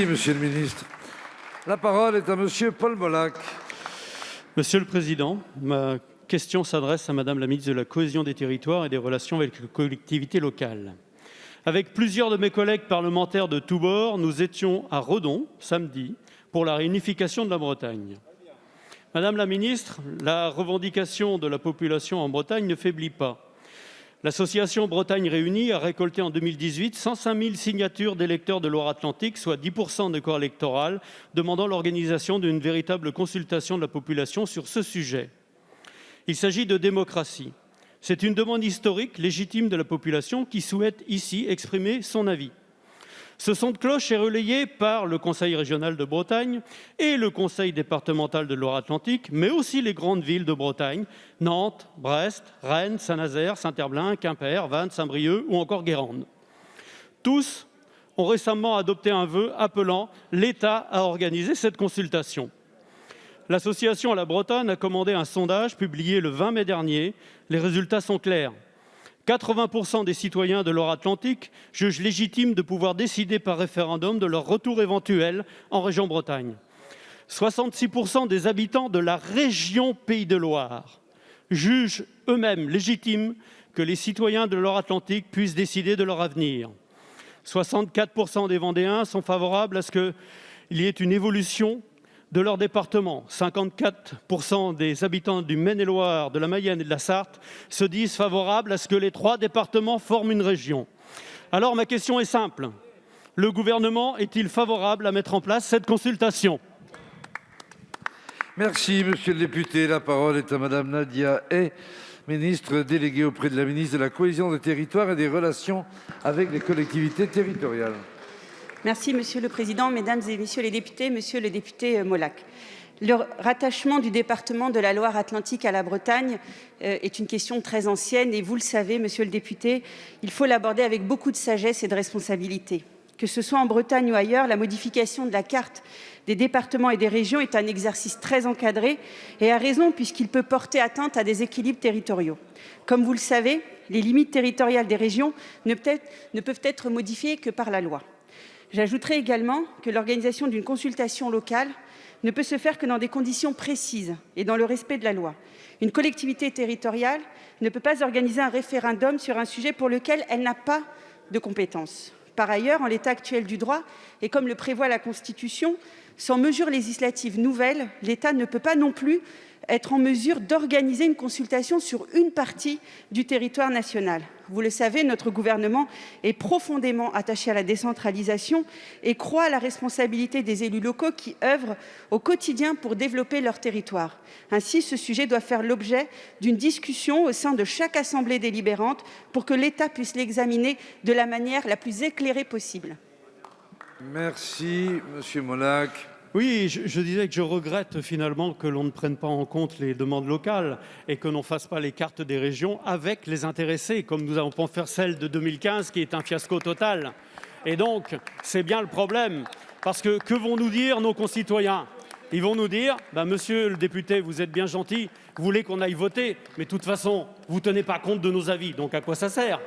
Monsieur le ministre. La parole est à monsieur Paul Molac. Monsieur le Président, ma question s'adresse à Madame la ministre de la Cohésion des territoires et des relations avec les collectivités locales. Avec plusieurs de mes collègues parlementaires de tous bords, nous étions à Redon, samedi, pour la réunification de la Bretagne. Madame la ministre, la revendication de la population en Bretagne ne faiblit pas. L'association Bretagne Réunie a récolté en 2018 105 000 signatures d'électeurs de Loire-Atlantique, soit 10% des corps électoraux, demandant l'organisation d'une véritable consultation de la population sur ce sujet. Il s'agit de démocratie. C'est une demande historique, légitime de la population qui souhaite ici exprimer son avis. Ce son de cloche est relayé par le Conseil régional de Bretagne et le Conseil départemental de Loire-Atlantique, mais aussi les grandes villes de Bretagne, Nantes, Brest, Rennes, Saint-Nazaire, Saint-Herblain, Quimper, Vannes, Saint-Brieuc ou encore Guérande. Tous ont récemment adopté un vœu appelant l'État à organiser cette consultation. L'association La Bretonne a commandé un sondage publié le 20 mai dernier. Les résultats sont clairs. 80% des citoyens de Loire-Atlantique jugent légitime de pouvoir décider par référendum de leur retour éventuel en région Bretagne. 66% des habitants de la région Pays de Loire jugent eux-mêmes légitime que les citoyens de Loire-Atlantique puissent décider de leur avenir. 64% des Vendéens sont favorables à ce qu'il y ait une évolution de leur département. 54% des habitants du Maine-et-Loire, de la Mayenne et de la Sarthe se disent favorables à ce que les trois départements forment une région. Alors ma question est simple. Le gouvernement est-il favorable à mettre en place cette consultation ? Merci, monsieur le député. La parole est à madame Nadia Hay, ministre déléguée auprès de la ministre de la Cohésion des territoires et des relations avec les collectivités territoriales. Merci, Monsieur le Président, Mesdames et Messieurs les députés, Monsieur le député Molac. Le rattachement du département de la Loire-Atlantique à la Bretagne est une question très ancienne et vous le savez, Monsieur le député, il faut l'aborder avec beaucoup de sagesse et de responsabilité. Que ce soit en Bretagne ou ailleurs, la modification de la carte des départements et des régions est un exercice très encadré et à raison puisqu'il peut porter atteinte à des équilibres territoriaux. Comme vous le savez, les limites territoriales des régions ne peuvent être modifiées que par la loi. J'ajouterai également que l'organisation d'une consultation locale ne peut se faire que dans des conditions précises et dans le respect de la loi. Une collectivité territoriale ne peut pas organiser un référendum sur un sujet pour lequel elle n'a pas de compétences. Par ailleurs, en l'état actuel du droit, et comme le prévoit la Constitution, sans mesure législative nouvelle, l'État ne peut pas non plus être en mesure d'organiser une consultation sur une partie du territoire national. Vous le savez, notre gouvernement est profondément attaché à la décentralisation et croit à la responsabilité des élus locaux qui œuvrent au quotidien pour développer leur territoire. Ainsi, ce sujet doit faire l'objet d'une discussion au sein de chaque assemblée délibérante pour que l'État puisse l'examiner de la manière la plus éclairée possible. Merci, monsieur Molac. Oui, je disais que je regrette finalement que l'on ne prenne pas en compte les demandes locales et que l'on ne fasse pas les cartes des régions avec les intéressés, comme nous avons pu faire celle de 2015 qui est un fiasco total. Et donc, c'est bien le problème, parce que vont nous dire nos concitoyens ? Ils vont nous dire, monsieur le député, vous êtes bien gentil, vous voulez qu'on aille voter, mais de toute façon, vous ne tenez pas compte de nos avis, donc à quoi ça sert ?